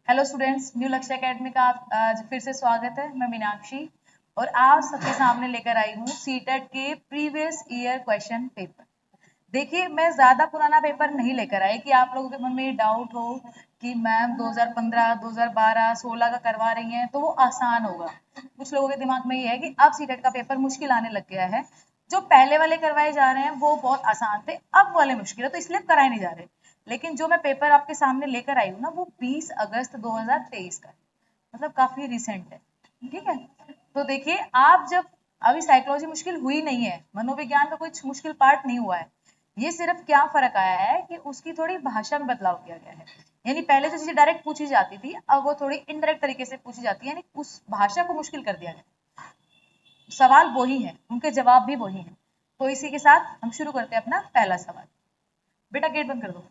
Hello students, new लक्ष्य academy का आज फिर से स्वागत है। मैं मीनाक्षी और आज सबके सामने लेकर आई हूँ सीटेट के प्रीवियस ईयर क्वेश्चन पेपर। देखिए, मैं ज्यादा पुराना पेपर नहीं लेकर आई कि आप लोगों के मन में डाउट हो कि मैम 2015, 2012, 16 का करवा रही हैं तो वो आसान होगा। कुछ लोगों के दिमाग में ये है कि अब सीटेट का पेपर मुश्किल आने लग गया है। जो पहले वाले करवाए जा रहे हैं वो बहुत आसान थे, अब वाले मुश्किल है तो इसलिए कराए नहीं जा रहे। लेकिन जो मैं पेपर आपके सामने लेकर आई हूँ ना, वो 20 अगस्त 2023 का है, मतलब काफी रिसेंट है। ठीक है, तो देखिए, आप जब अभी साइकोलॉजी मुश्किल हुई नहीं है, मनोविज्ञान का कुछ मुश्किल पार्ट नहीं हुआ है। ये सिर्फ क्या फर्क आया है कि उसकी थोड़ी भाषा में बदलाव किया गया है। यानी पहले जो चीजें डायरेक्ट पूछी जाती थी, अब वो थोड़ी इनडायरेक्ट तरीके से पूछी जाती है, यानी उस भाषा को मुश्किल कर दिया गया। सवाल वही है, उनके जवाब भी वही है। तो इसी के साथ हम शुरू करते हैं अपना पहला सवाल। बेटा गेट बंद कर दो।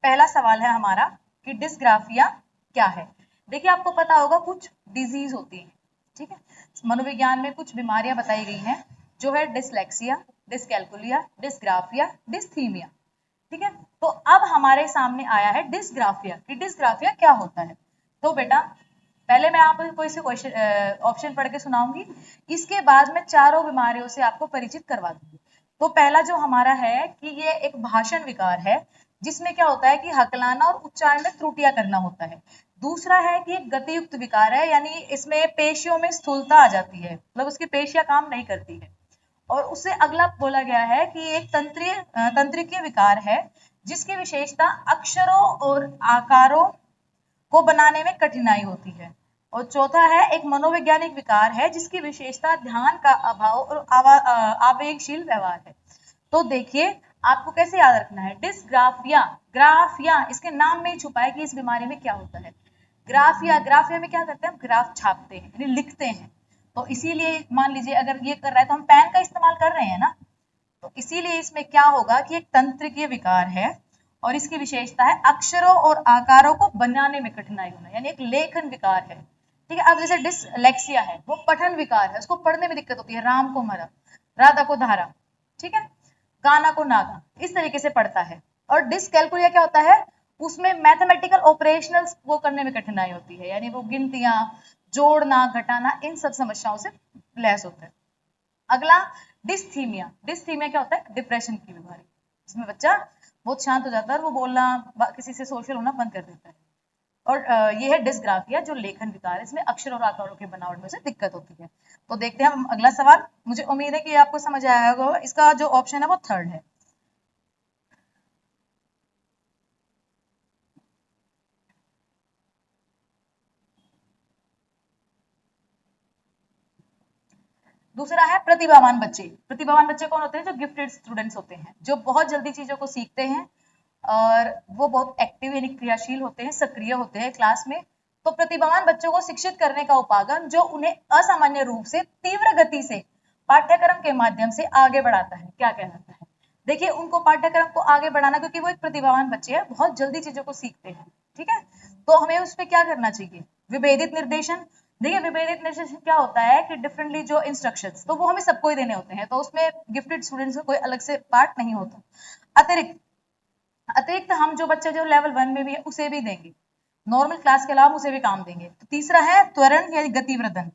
पहला सवाल है हमारा कि डिस्ग्राफिया क्या है। देखिए, आपको पता होगा कुछ डिजीज होती है। ठीक है, मनोविज्ञान में कुछ बीमारियां बताई गई हैं, जो है डिसलेक्सिया, डिसकैलकुलिया, डिस्ग्राफिया, डिस्थीमिया। ठीक है, तो अब हमारे सामने आया है डिस्ग्राफिया कि डिस्ग्राफिया क्या होता है। तो बेटा, पहले मैं आपको इसे क्वेश्चन ऑप्शन पढ़ के सुनाऊंगी, इसके बाद मैं चारों बीमारियों से आपको परिचित करवा दूंगी। तो पहला जो हमारा है कि ये एक भाषण विकार है, जिसमें क्या होता है कि हकलाना और उच्चारण में त्रुटियां करना होता है। दूसरा है कि एक गतियुक्त विकार है, यानी इसमें पेशियों में स्थूलता आ जाती है, मतलब उसकी पेशियां काम नहीं करती है। और उससे अगला बोला गया है कि एक तंत्रिकीय विकार है, जिसकी विशेषता अक्षरों और आकारों को बनाने में कठिनाई होती है। और चौथा है एक मनोवैज्ञानिक विकार है, जिसकी विशेषता ध्यान का अभाव और आवेगशील व्यवहार है। तो देखिए, आपको कैसे याद रखना है डिस्ग्राफिया। ग्राफिया इसके नाम में ही छुपा है कि इस बीमारी में क्या होता है। ग्राफिया, ग्राफिया में क्या करते हैं, हम ग्राफ छापते हैं, यानी लिखते हैं। तो इसीलिए मान लीजिए अगर ये कर रहा है तो हम पेन का इस्तेमाल कर रहे हैं ना। तो इसीलिए इसमें क्या होगा कि एक तंत्रिकीय विकार है और इसकी विशेषता है अक्षरों और आकारों को बनाने में कठिनाई होना, यानी एक लेखन विकार है। ठीक है, अब जैसे डिसलेक्सिया है, वो पठन विकार है, उसको पढ़ने में दिक्कत होती है, राम को मरा, राधा को धारा। ठीक है, गाना को नागा, इस तरीके से पढ़ता है। और डिसकैलकुलिया क्या होता है, उसमें मैथमेटिकल ऑपरेशनल्स वो करने में कठिनाई होती है, यानी वो गिनतियां, जोड़ना, घटाना, इन सब समस्याओं से लैस होता है। अगला डिस्थीमिया। डिस्थीमिया क्या होता है, डिप्रेशन की बीमारी, इसमें बच्चा बहुत शांत हो जाता है और वो बोलना, किसी से सोशल होना बंद कर देता है। और ये है डिस्ग्राफिया, जो लेखन विकार है, इसमें अक्षर और आकारों के बनावट में से दिक्कत होती है। तो देखते हैं हम अगला सवाल। मुझे उम्मीद है कि आपको समझ आया होगा। इसका जो ऑप्शन है वो थर्ड है। दूसरा है प्रतिभावान बच्चे। प्रतिभावान बच्चे कौन होते हैं, जो गिफ्टेड स्टूडेंट्स होते हैं, जो बहुत जल्दी चीजों को सीखते हैं और वो बहुत एक्टिव यानी क्रियाशील होते हैं, सक्रिय होते हैं क्लास में। तो प्रतिभावान बच्चों को शिक्षित करने का उपागम जो उन्हें असामान्य रूप से तीव्र गति से पाठ्यक्रम के माध्यम से आगे बढ़ाता है, क्या कहलाता है। देखिए, उनको पाठ्यक्रम को आगे बढ़ाना, क्योंकि वो एक प्रतिभावान बच्चे हैं, बहुत जल्दी चीजों को सीखते हैं। ठीक है, तो हमें उस पर क्या करना चाहिए, विभेदित निर्देशन। देखिए, विभेदित निर्देशन क्या होता है कि डिफरेंटली जो इंस्ट्रक्शंस, तो वो हमें सबको ही देने होते हैं, तो उसमें गिफ्टेड स्टूडेंट्स का कोई अलग से पार्ट नहीं होता। अतिरिक्त अतिरिक्त हम जो बच्चे जो लेवल 1 में भी है उसे भी देंगे, नॉर्मल क्लास के अलावा उसे भी काम देंगे। तो तीसरा है त्वरण यानी गतिवर्धन।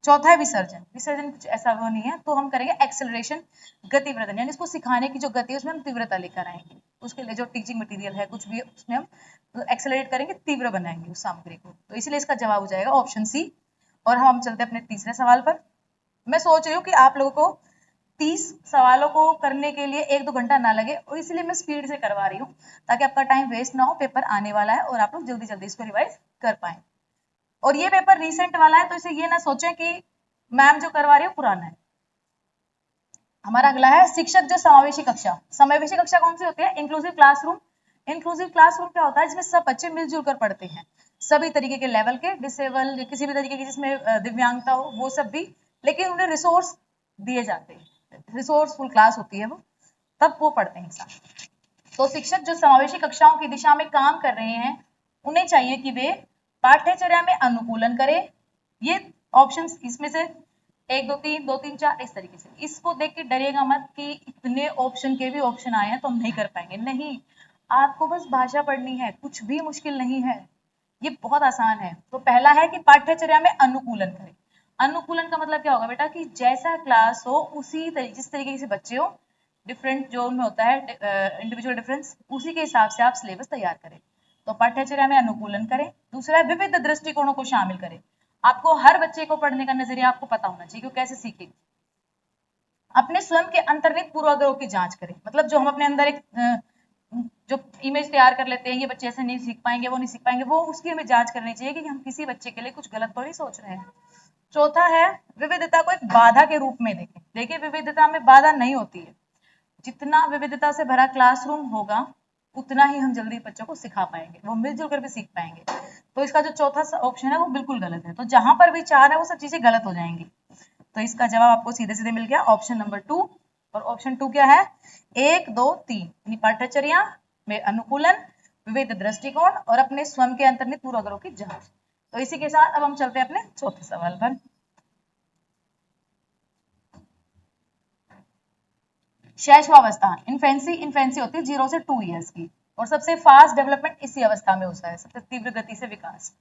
चौथा है विसर्जन। विसर्जन कुछ ऐसा वो नहीं है, तो हम करेंगे एक्सेलरेशन, गतिवर्धन, यानी इसको सिखाने की जो गति है उसमें हम तीव्रता लेकर आएंगे। उसके लिए जो टीचिंग मटेरियल है कुछ भी उसमें हम एक्सेलरेट करेंगे, तीव्र बनाएंगे उस सामग्री को। तो इसलिए इसका जवाब हो जाएगा ऑप्शन सी। और हम चलते हैं अपने तीसरे सवाल पर। मैं सोच रही हूँ कि आप लोगों को 30 सवालों को करने के लिए 1-2 घंटा ना लगे, और इसलिए मैं स्पीड से करवा रही हूँ, ताकि आपका टाइम वेस्ट ना हो। पेपर आने वाला है और आप लोग जल्दी जल्दी इसको रिवाइज कर पाए। और ये पेपर रिसेंट वाला है, तो इसे ये ना सोचें कि मैम जो करवा रही है पुराना है। हमारा अगला है शिक्षक जो समावेशी कक्षा। समावेशी कक्षा कौन सी होती है, इंक्लूसिव क्लासरूम। इंक्लूसिव क्लासरूम क्या होता है, जिसमें सब बच्चे मिलजुल कर पढ़ते हैं, सभी तरीके के लेवल के, डिसेबल, किसी भी तरीके की जिसमें दिव्यांगता हो वो सब भी, लेकिन उन्हें रिसोर्स दिए जाते हैं, रिसोर्सफुल क्लास होती है वो, तब वो पढ़ते हैं साथ। तो शिक्षक जो समावेशी कक्षाओं की दिशा में काम कर रहे हैं, उन्हें चाहिए कि वे पाठ्यचर्या में अनुकूलन करें। ये ऑप्शंस इसमें से 1 2 3 2 3 4 इस तरीके से। इसको देख के डरिएगा मत कि इतने ऑप्शन के भी ऑप्शन आए हैं तो हम नहीं कर पाएंगे, नहीं। आपको बस भाषा पढ़नी है, कुछ भी मुश्किल नहीं है, ये बहुत आसान है। तो पहला है कि पाठ्यचर्या में अनुकूलन करें। अनुकूलन का मतलब क्या होगा बेटा कि जैसा क्लास हो उसी तरीके, जिस तरीके से बच्चे हो, डिफरेंट जोन में होता है इंडिविजुअल डिफरेंस, उसी के हिसाब से आप सिलेबस तैयार करें। तो पाठ्यचर्या में अनुकूलन करें। दूसरा है विविध दृष्टिकोणों को शामिल करें। आपको हर बच्चे को पढ़ने का नजरिया आपको पता होना चाहिए कि वो कैसे सीखेगी। अपने स्वयं के अंतर्निहित पूर्वाग्रहों की जांच करें। मतलब जो हम अपने अंदर एक जो इमेज तैयार कर लेते हैं, ये बच्चे ऐसे नहीं सीख पाएंगे, वो नहीं सीख पाएंगे, वो उसकी हमें जांच करनी चाहिए कि हम किसी बच्चे के लिए कुछ गलत तो नहीं सोच रहे हैं। चौथा है विविधता को एक बाधा के रूप में देखें। देखिए विविधता में बाधा नहीं होती है, जितना विविधता से भरा क्लासरूम होगा उतना ही हम जल्दी बच्चों को सिखा पाएंगे, वो मिलजुल कर भी सीख पाएंगे। तो इसका जो चौथा ऑप्शन है वो बिल्कुल गलत है। तो जहां पर भी चार है वो सब चीजें गलत हो जाएंगी। तो इसका जवाब आपको सीधे सीधे मिल गया ऑप्शन नंबर 2। और ऑप्शन 2 क्या है? 1 2 3 पाठ्यचर्या में अनुकूलन, विविध दृष्टिकोण और अपने स्वयं के अंतर्निहित पूर्वाग्रहों की जांच। तो इसी के साथ अब हम चलते हैं अपने चौथे सवाल पर। शैशवावस्था, इन्फेंसी होती है 0 से 2 ईयर्स की, और सबसे फास्ट डेवलपमेंट इसी अवस्था में होता है, सबसे तीव्र गति से विकास।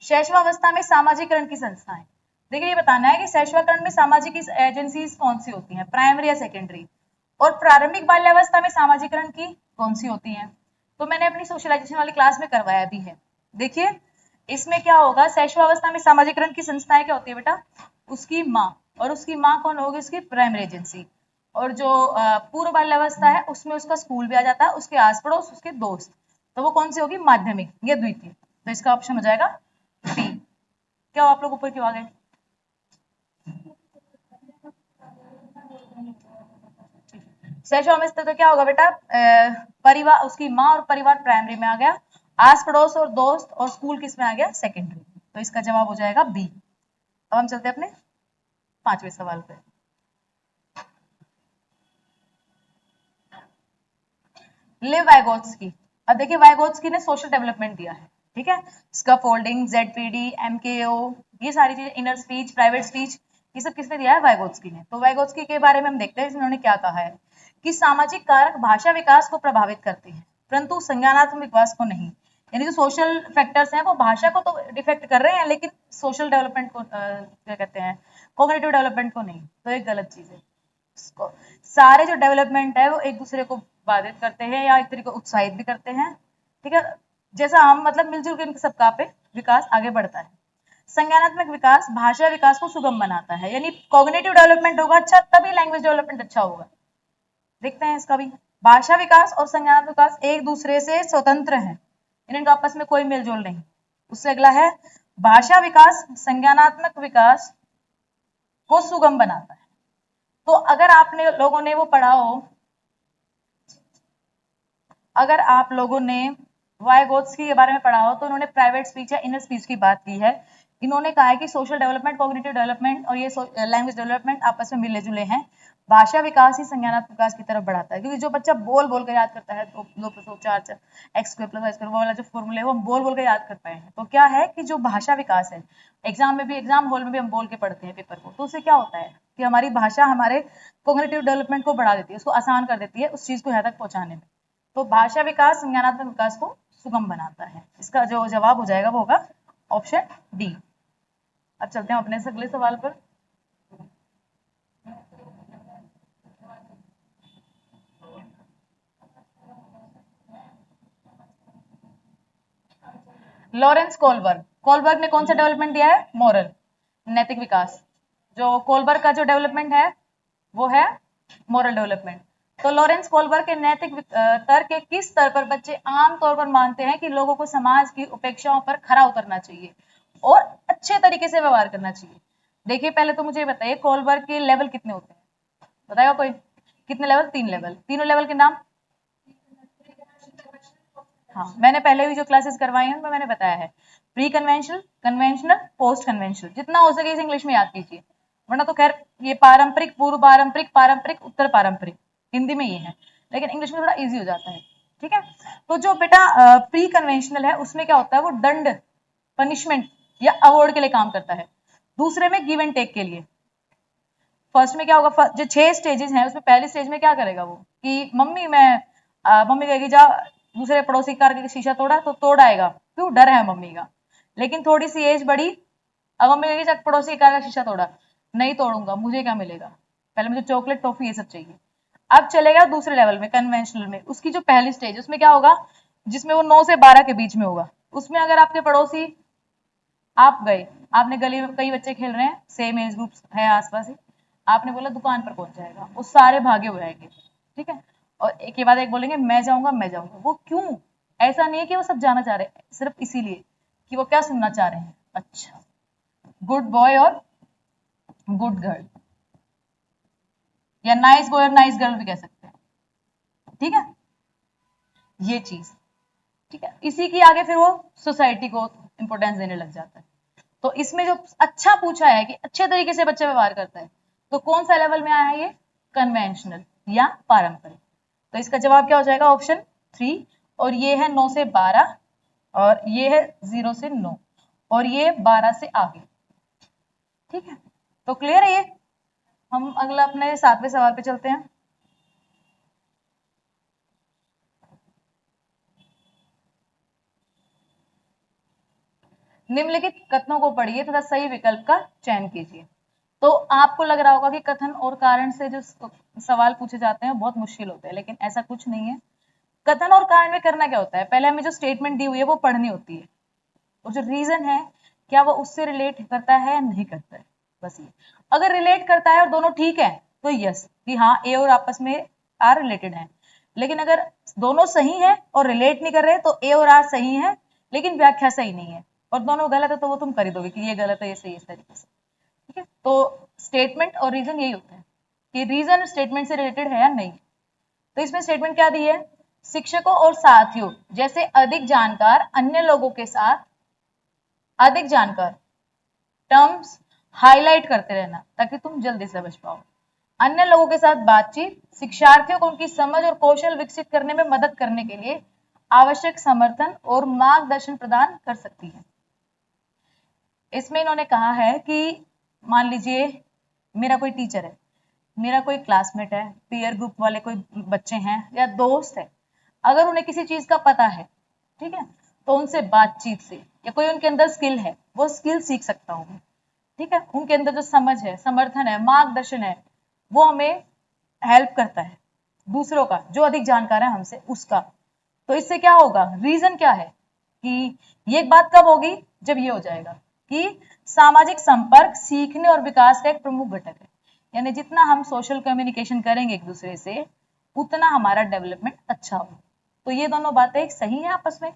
शैशवावस्था में सामाजिकरण की संस्थाएं। देखिए ये बताना है कि शैशवाकरण में सामाजिक एजेंसीज कौन सी होती हैं, प्राइमरी या सेकेंडरी, और प्रारंभिक बाल्यावस्था में सामाजिकरण की कौन सी होती हैं। तो मैंने अपनी सोशलाइजेशन वाली क्लास में करवाया भी है। देखिए इसमें क्या होगा, शैशवावस्था में सामाजिकरण की संस्थाएं क्या होती है बेटा, उसकी माँ, और उसकी माँ कौन होगी, उसकी प्राइमरी एजेंसी। और जो पूर्व बाल्यावस्था है उसमें उसका स्कूल भी आ जाता है, उसके आस पड़ोस, उसके दोस्त, तो वो कौन सी होगी, माध्यमिक या द्वितीय। तो इसका ऑप्शन हो जाएगा बी। क्या आप लोग ऊपर क्यों आ गए? शैशवावस्था तो क्या होगा बेटा, परिवार, उसकी माँ और परिवार प्राइमरी में आ गया, आस पड़ोस और दोस्त और स्कूल किस में आ गया, सेकेंडरी। तो इसका जवाब हो जाएगा बी। अब हम चलते हैं अपने पांचवें सवाल पे। Live Vygotsky. अब देखिए वाइगोत्स्की ने सोशल डेवलपमेंट दिया है, ठीक है, स्कैफोल्डिंग, जेडपीडी, एमकेओ, ये सारी चीजें, इनर स्पीच, प्राइवेट स्पीच, ये सब किसने दिया है, वाइगोत्स्की ने। तो वाइगोत्स्की के बारे में हम देखते हैं इन्होंने क्या कहा है कि सामाजिक कारक भाषा विकास को प्रभावित करते हैं परंतु संज्ञानात्मक विकास को नहीं। यानी जो सोशल फैक्टर्स हैं वो भाषा को तो डिफेक्ट कर रहे हैं लेकिन सोशल डेवलपमेंट को क्या कहते हैं, कॉग्निटिव डेवलपमेंट को नहीं। तो एक गलत चीज है। सारे जो डेवलपमेंट है वो एक दूसरे को बाधित करते हैं या एक तरीके को उत्साहित भी करते हैं, ठीक है, जैसा हम मतलब मिलजुल के सबका पे विकास आगे बढ़ता है। संज्ञानात्मक विकास भाषा विकास को सुगम बनाता है, यानी कॉग्निटिव डेवलपमेंट होगा अच्छा तभी लैंग्वेज डेवलपमेंट अच्छा होगा। देखते हैं इसका भी, भाषा विकास और संज्ञानात्मक विकास एक दूसरे से स्वतंत्र हैं, इनका आपस में कोई मेलजोल नहीं। उससे अगला है भाषा विकास संज्ञानात्मक विकास को सुगम बनाता है। तो अगर आपने लोगों ने वो पढ़ा हो, अगर आप लोगों ने वाइगोत्स्की के बारे में पढ़ा हो तो उन्होंने प्राइवेट स्पीच या इनर स्पीच की बात की है। इन्होंने कहा है कि सोशल डेवलपमेंट, कॉग्निटिव डेवलपमेंट और ये लैंग्वेज डेवलपमेंट आपस में मिले जुले हैं। भाषा विकास ही संज्ञानात्मक विकास की तरफ बढ़ाता है, क्योंकि जो बच्चा बोल बोल कर याद करता है तो 2+2=4 X square plus Y square वो वाला जो फॉर्मूला है वो हम बोल बोल कर याद कर पाए हैं। तो क्या है कि जो भाषा विकास है, एग्जाम में भी, एग्जाम हॉल में भी हम बोल के पढ़ते हैं पेपर को, तो उससे क्या होता है कि हमारी भाषा हमारे कॉग्निटिव डेवलपमेंट को बढ़ा देती है, उसको आसान कर देती है उस चीज को यहाँ तक पहुंचाने में। तो भाषा विकास संज्ञानात्मक विकास को सुगम बनाता है। इसका जो जवाब हो जाएगा वो होगा ऑप्शन डी। अब चलते हैं अपने अगले सवाल पर। लॉरेंस कोलबर्ग, कोलबर्ग ने कौन सा डेवलपमेंट दिया है, मॉरल, नैतिक विकास। जो कोलबर्ग का जो डेवलपमेंट है वो है मॉरल डेवलपमेंट। तो लॉरेंस कोलबर्ग के नैतिक तर्क के किस स्तर पर बच्चे आमतौर पर मानते हैं कि लोगों को समाज की उपेक्षाओं पर खरा उतरना चाहिए और अच्छे तरीके से व्यवहार करना चाहिए। देखिए पहले तो मुझे बताइए कोलबर्ग के लेवल कितने होते हैं, बताएगा कोई, कितने लेवल, 3 लेवल, तीनों लेवल के नाम। हाँ मैंने पहले भी जो क्लासेस करवाई हैं उनमें मैंने बताया है, pre conventional, conventional, post conventional. जितना हो सके इसे इंग्लिश में याद कीजिए, वरना तो खैर ये पारंपरिक, पूर्व पारंपरिक, पारंपरिक, उत्तर पारंपरिक, हिंदी में ये है, लेकिन इंग्लिश में थोड़ा इजी हो जाता है, ठीक है। तो जो बेटा प्री कन्वेंशनल है उसमें क्या होता है, वो दंड, पनिशमेंट या अवार्ड के लिए काम करता है। दूसरे में गिव एंड टेक के लिए। फर्स्ट में क्या होगा, जो 6 स्टेजेस हैं उसमें पहली स्टेज में क्या करेगा वो कि मम्मी मैं मम्मी कहेगी जा दूसरे पड़ोसी कार का शीशा तोड़ा तो तोड़ आएगा, क्यों, डर है मम्मी का। लेकिन थोड़ी सी एज बढ़ी, अब मम्मी कहेगी चल पड़ोसी कार का शीशा तोड़ा, नहीं तोड़ूंगा, मुझे क्या मिलेगा, पहले मुझे चॉकलेट टॉफी ये सब चाहिए। अब चलेगा दूसरे लेवल में, कन्वेंशनल में, उसकी जो पहली स्टेज उसमें क्या होगा, जिसमें वो 9 से 12 के बीच में होगा, उसमें अगर आपके पड़ोसी, आप गए, आपने गली में कई बच्चे खेल रहे हैं, सेम एज ग्रुप है आसपास ही, आपने बोला दुकान पर कौन जाएगा, वो सारे भागे हो जाएंगे, ठीक है, और एक के बाद एक बोलेंगे मैं जाऊंगा मैं जाऊंगा। वो क्यों, ऐसा नहीं है कि वो सब जाना चाह रहे हैं, सिर्फ इसीलिए कि वो क्या सुनना चाह रहे हैं, अच्छा गुड बॉय और गुड गर्ल, या नाइस बॉय और नाइस गर्ल भी कह सकते हैं, ठीक है, ये चीज, ठीक है। इसी की आगे फिर वो सोसाइटी को इंपॉर्टेंस देने लग जाता है। तो इसमें जो अच्छा पूछा है कि अच्छे तरीके से बच्चा व्यवहार करता है, तो कौन सा लेवल में आया है ये, कन्वेंशनल या पारंपरिक। तो इसका जवाब क्या हो जाएगा, ऑप्शन 3। और ये है 9 से 12, और ये है 0 से 9, और ये 12 से आगे, ठीक है। तो क्लियर है ये। हम अगला अपने 7वें सवाल पे चलते हैं। निम्नलिखित कथनों को पढ़िए तथा सही विकल्प का चयन कीजिए। तो आपको लग रहा होगा कि कथन और कारण से जो सवाल पूछे जाते हैं बहुत मुश्किल होते हैं, लेकिन ऐसा कुछ नहीं है। कथन और कारण में करना क्या होता है, पहले हमें जो स्टेटमेंट दी हुई है वो पढ़नी होती है, और जो रीजन है क्या वो उससे रिलेट करता है या नहीं करता है, बस ये। अगर रिलेट करता है और दोनों ठीक है तो यस, कि हाँ ए और आपस में आर रिलेटेड है। लेकिन अगर दोनों सही है और रिलेट नहीं कर रहे तो ए और आर सही है लेकिन व्याख्या सही नहीं है, और दोनों गलत है तो वो तुम कर ही दोगे कि ये गलत है ये सही है, इस तरीके से, ठीक है। तो स्टेटमेंट और रीजन यही होता है कि रीजन स्टेटमेंट से रिलेटेड है या नहीं। तो इसमें स्टेटमेंट क्या दी है, शिक्षकों और साथियों जैसे अधिक जानकार अन्य लोगों के साथ, अधिक जानकार टर्म्स हाईलाइट करते रहना ताकि तुम जल्दी समझ पाओ। अन्य लोगों के साथ बातचीत शिक्षार्थियों को उनकी समझ और कौशल विकसित करने में मदद करने के लिए आवश्यक समर्थन और मार्गदर्शन प्रदान कर सकती है। इसमें इन्होंने कहा है कि मान लीजिए मेरा कोई टीचर है, मेरा कोई क्लासमेट है, पीयर ग्रुप वाले कोई बच्चे हैं या दोस्त है, अगर उन्हें किसी चीज का पता है, ठीक है, तो उनसे बातचीत से या कोई उनके अंदर स्किल है वो स्किल सीख सकता हूँ, ठीक है। उनके अंदर जो समझ है, समर्थन है, मार्गदर्शन है, वो हमें हेल्प करता है, दूसरों का जो अधिक जानकार है हमसे उसका। तो इससे क्या होगा, रीजन क्या है कि ये बात कब होगी, जब ये हो जाएगा कि सामाजिक संपर्क सीखने और विकास का एक प्रमुख घटक है, यानी जितना हम सोशल कम्युनिकेशन करेंगे एक दूसरे से उतना हमारा डेवलपमेंट अच्छा हो। तो ये दोनों बातें सही है आपस में,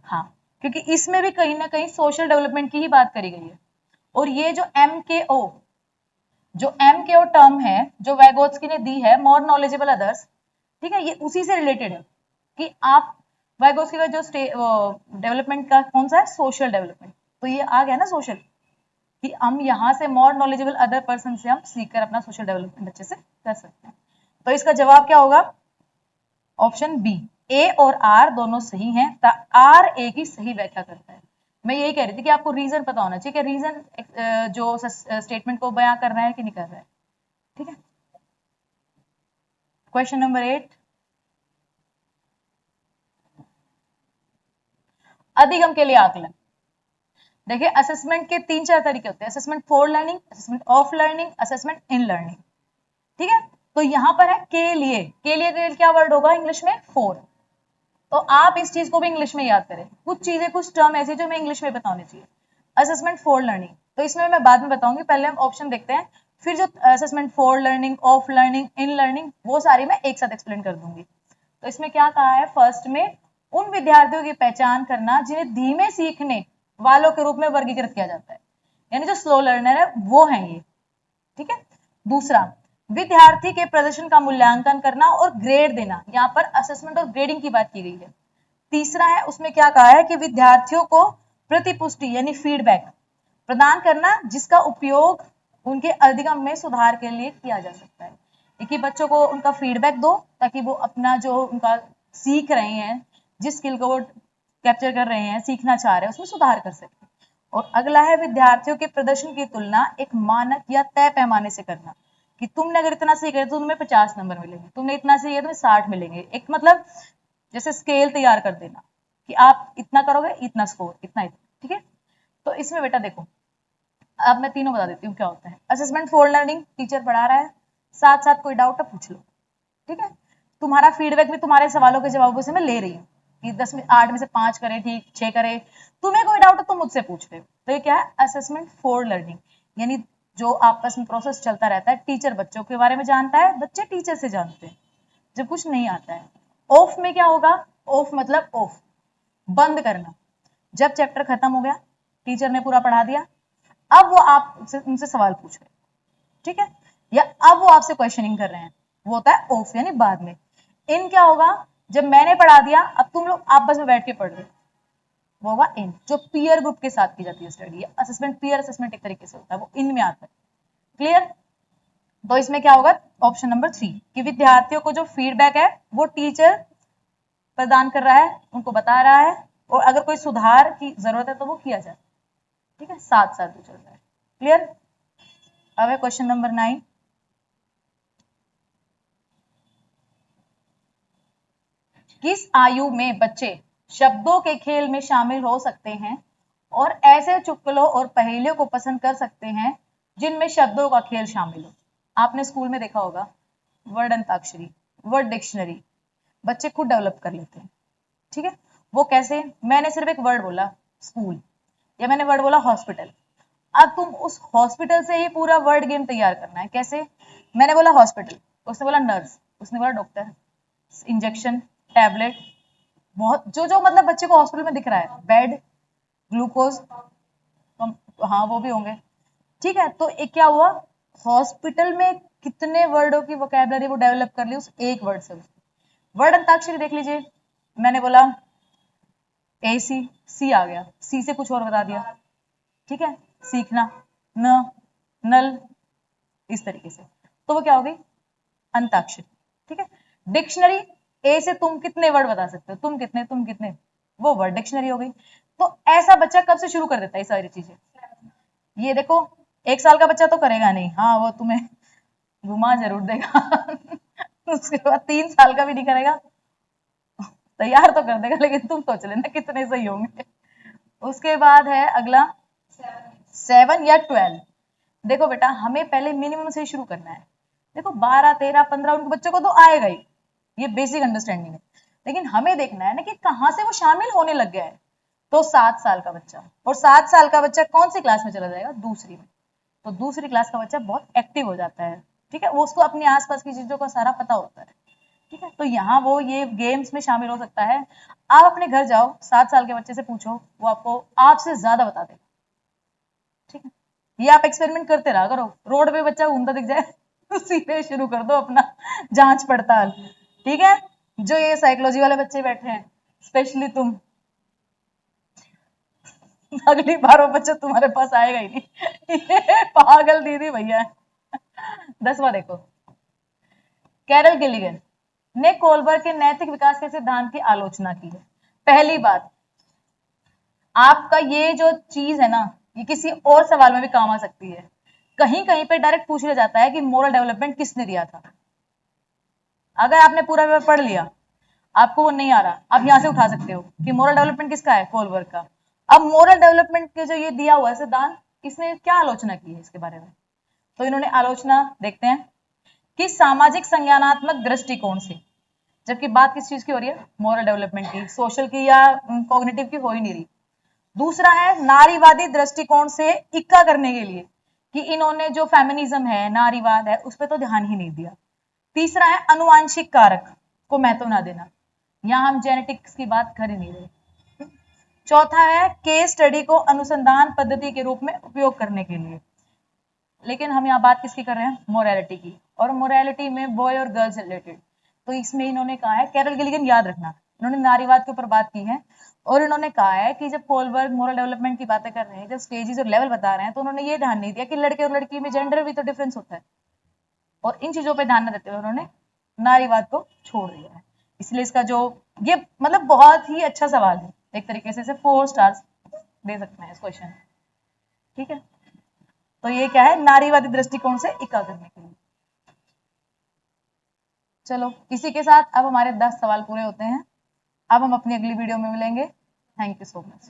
हाँ, क्योंकि इसमें भी कहीं ना कहीं सोशल डेवलपमेंट की ही बात करी गई है। और ये जो MKO टर्म है जो वैगोत्स्की ने दी है, मोर नॉलेजेबल अदर्स, ठीक है, ये उसी से रिलेटेड है कि आप वैगोत्स्की का जो डेवलपमेंट का कौन सा है, सोशल डेवलपमेंट, तो ये आ गया ना सोशल, कि हम यहाँ से मोर नॉलेजेबल अदर पर्सन से हम सीखकर अपना सोशल डेवलपमेंट अच्छे से कर सकते हैं। तो इसका जवाब क्या होगा, ऑप्शन बी, ए और आर दोनों सही हैं, आर ए की सही व्याख्या करता है। मैं यही कह रही थी कि आपको रीजन पता होना चाहिए कि रीजन जो स्टेटमेंट को बयां कर रहा है कि नहीं कर रहा है, ठीक है। क्वेश्चन नंबर 8, अधिगम के लिए आकलन। देखिए असेसमेंट के 3-4 तरीके होते हैं, assessment for learning, assessment of learning, assessment in learning, ठीक है। तो यहाँ पर है के लिए क्या वर्ड होगा इंग्लिश में, फॉर। तो आप इस चीज को भी इंग्लिश में याद करें, कुछ चीजें कुछ टर्म ऐसी जो मैं इंग्लिश में बताने चाहिए। असेसमेंट फॉर लर्निंग तो इसमें मैं बाद में बताऊंगी, पहले हम ऑप्शन देखते हैं, फिर जो assessment for learning, of learning, in learning, वो सारी मैं एक साथ एक्सप्लेन कर दूंगी। तो इसमें क्या कहा है, फर्स्ट में उन विद्यार्थियों की पहचान करना जिन्हें धीमे सीखने वालों के रूप में वर्गीकृत किया जाता है, यानी जो स्लो लर्नर है वो है ये, ठीक है। दूसरा, विद्यार्थी के प्रदर्शन का मूल्यांकन करना और ग्रेड देना, यहाँ पर असेसमेंट और ग्रेडिंग की बात की गई है। तीसरा है, उसमें क्या कहा है कि विद्यार्थियों को प्रतिपुष्टि यानी फीडबैक प्रदान करना जिसका उपयोग उनके अधिगम में सुधार के लिए किया जा सकता है, कि बच्चों को उनका फीडबैक दो ताकि वो अपना जो उनका सीख रहे हैं, जिस स्किल को वो कैप्चर कर रहे हैं, सीखना चाह रहे हैं, उसमें सुधार कर सके। और अगला है विद्यार्थियों के प्रदर्शन की तुलना एक मानक या तय पैमाने से करना, कि तुमने अगर इतना सीख रहे तो तुम्हें 50 नंबर मिलेंगे, तुमने इतना सीख तो तुम्हें 60 मिलेंगे, एक मतलब जैसे स्केल तैयार कर देना कि आप इतना करोगे इतना स्कोर, इतना इतना, ठीक है। तो इसमें बेटा देखो, अब मैं तीनों बता देती हूँ क्या होता है। असेसमेंट फॉर लर्निंग, टीचर पढ़ा रहा है, साथ साथ कोई डाउट है पूछ लो, ठीक है। तुम्हारा फीडबैक भी तुम्हारे सवालों के जवाबों से मैं ले रही हूँ कि 10 में 8 में से 5 करे ठीक, 6 करे, तुम्हें कोई डाउट है तुम मुझसे पूछ रहे हो। तो ये क्या है, असेसमेंट फॉर लर्निंग, यानी जो आपस में प्रोसेस चलता रहता है, टीचर बच्चों के बारे में जानता है, बच्चे टीचर से जानते हैं जब कुछ नहीं आता है। ऑफ में क्या होगा, ऑफ मतलब ऑफ, बंद करना, जब चैप्टर खत्म हो गया, टीचर ने पूरा पढ़ा दिया, अब वो आप उनसे सवाल पूछ रहे हैं, ठीक है, या अब वो आपसे क्वेश्चनिंग कर रहे हैं, वो होता है ऑफ यानी बाद में। इन क्या होगा, जब मैंने पढ़ा दिया अब तुम लोग आपस में बैठ के पढ़ रहे हो, वो होगा इन, जो पीयर ग्रुप के साथ की जाती है स्टडी। असेसमेंट, पीयर असेसमेंट एक तरीके से होता है, वो इन में आता है। क्लियर। तो इसमें क्या होगा, ऑप्शन नंबर 3 कि विद्यार्थियों को जो फीडबैक है वो टीचर प्रदान कर रहा है, उनको बता रहा है, और अगर कोई सुधार की जरूरत है तो वो किया जाए, ठीक है, साथ साथ चल रहा है। क्लियर। अब है क्वेश्चन नंबर 9, किस आयु में बच्चे शब्दों के खेल में शामिल हो सकते हैं और ऐसे चुटकुलों और पहेलियों को पसंद कर सकते हैं जिनमें शब्दों का खेल शामिल हो। आपने स्कूल में देखा होगा वर्ड अंताक्षरी, वर्ड डिक्शनरी, बच्चे खुद डेवलप कर लेते हैं, ठीक है। वो कैसे, मैंने सिर्फ एक वर्ड बोला स्कूल, या मैंने वर्ड बोला हॉस्पिटल, अब तुम उस हॉस्पिटल से ही पूरा वर्ड गेम तैयार करना है। कैसे, मैंने बोला हॉस्पिटल, उसने बोला नर्स, उसने बोला डॉक्टर, इंजेक्शन, टैबलेट, बहुत जो जो मतलब बच्चे को हॉस्पिटल में दिख रहा है, बेड, ग्लूकोज, हाँ वो भी होंगे, ठीक है। तो एक क्या हुआ, हॉस्पिटल में कितने वर्डों की वोकैबुलरी वो डेवलप कर ली उस एक वर्ड से। वर्ड अंताक्षरी देख लीजिए, मैंने बोला एसी, सी आ गया, सी से कुछ और बता दिया, ठीक है, सीखना, न, नल, इस तरीके से, तो वो क्या हो गई, अंताक्षरी, ठीक है। डिक्शनरी, ए से तुम कितने वर्ड बता सकते हो, तुम कितने, तुम कितने, वो वर्ड डिक्शनरी हो गई। तो ऐसा बच्चा कब से शुरू कर देता है ये सारी चीजें, ये देखो 1 साल का बच्चा तो करेगा नहीं, हाँ वो तुम्हें घुमा जरूर देगा उसके बाद 3 साल का भी नहीं करेगा, तैयार तो कर देगा, लेकिन तुम सोच लेना कितने सही होंगे। उसके बाद है अगला 7 या 12। देखो बेटा हमें पहले मिनिमम से शुरू करना है। देखो 12, 13, 15 उनके बच्चों को तो आएगा ही, ये बेसिक अंडरस्टैंडिंग है, लेकिन हमें देखना है ना कि कहां से वो शामिल होने लग गया है। तो 7 साल का बच्चा, और 7 साल का बच्चा कौन सी क्लास में चला जाएगा, दूसरी में। तो दूसरी क्लास का बच्चा बहुत एक्टिव हो जाता है, ठीक है, वो उसको अपने आसपास की चीजों का सारा पता होता है, ठीक है। तो यहाँ वो ये गेम्स में शामिल हो सकता है। आप अपने घर जाओ, 7 साल के बच्चे से पूछो, वो आपको आपसे ज्यादा बता देगा, ठीक है। ये आप एक्सपेरिमेंट करते रहा करो, रोड पे बच्चा घूमता दिख जाए तो सीधे शुरू कर दो अपना जांच पड़ताल, ठीक है। जो ये साइकोलॉजी वाले बच्चे बैठे हैं, स्पेशली तुम, अगली बार वो बच्चा तुम्हारे पास आएगा ही नहीं ये पागल दीदी भैया है 10वां देखो, कैरल गिलिगन ने कोलबर्ग के नैतिक विकास के सिद्धांत की आलोचना की है। पहली बात, आपका ये जो चीज है ना, ये किसी और सवाल में भी काम आ सकती है। कहीं कहीं पे डायरेक्ट पूछ लिया जाता है कि मोरल डेवलपमेंट किसने दिया था। अगर आपने पूरा पेपर पढ़ लिया, आपको वो नहीं आ रहा, आप यहां से उठा सकते हो कि मोरल डेवलपमेंट किसका है, कोलबर्ग का। अब मोरल डेवलपमेंट के जो ये दिया हुआ है सिद्धांत, इसने क्या आलोचना की है इसके बारे में। तो इन्होंने आलोचना देखते हैं कि सामाजिक संज्ञानात्मक दृष्टिकोण से, जबकि बात किस चीज की हो रही है, मोरल डेवलपमेंट की, सोशल की या कॉग्निटिव की हो ही नहीं रही। दूसरा है नारीवादी दृष्टिकोण से इक्का करने के लिए, कि इन्होंने जो फेमिनिज्म है, नारीवाद है, उस पर तो ध्यान ही नहीं दिया। तीसरा है अनुवांशिक कारक को महत्व ना देना, यहां हम जेनेटिक्स की बात कर ही नहीं रहे। चौथा है केस स्टडी को अनुसंधान पद्धति के रूप में उपयोग करने के लिए, लेकिन हम यहाँ बात किसकी कर रहे हैं, मोरालिटी की, और मोरालिटी में बॉय और गर्ल्स रिलेटेड। तो इसमें इन्होंने कहा है, कैरल गिलिगन याद रखना, इन्होंने नारीवाद के ऊपर बात की है, और इन्होंने कहा है कि जब कोलबर्ग मोरल डेवलपमेंट की बातें कर रहे हैं, जब स्टेजेस और लेवल बता रहे हैं, तो उन्होंने ये ध्यान नहीं दिया कि लड़के और लड़की में जेंडर भी तो डिफरेंस होता है, और इन चीजों पर ध्यान न देते हुए उन्होंने नारीवाद को छोड़ दिया है। इसलिए इसका जो ये मतलब बहुत ही अच्छा सवाल है, एक तरीके से 4 स्टार्स दे सकते हैं इस क्वेश्चन, ठीक है। तो ये क्या है, नारीवादी दृष्टिकोण से इक्का करने के लिए। चलो इसी के साथ अब हमारे 10 सवाल पूरे होते हैं। अब हम अपनी अगली वीडियो में मिलेंगे। Thank you so much.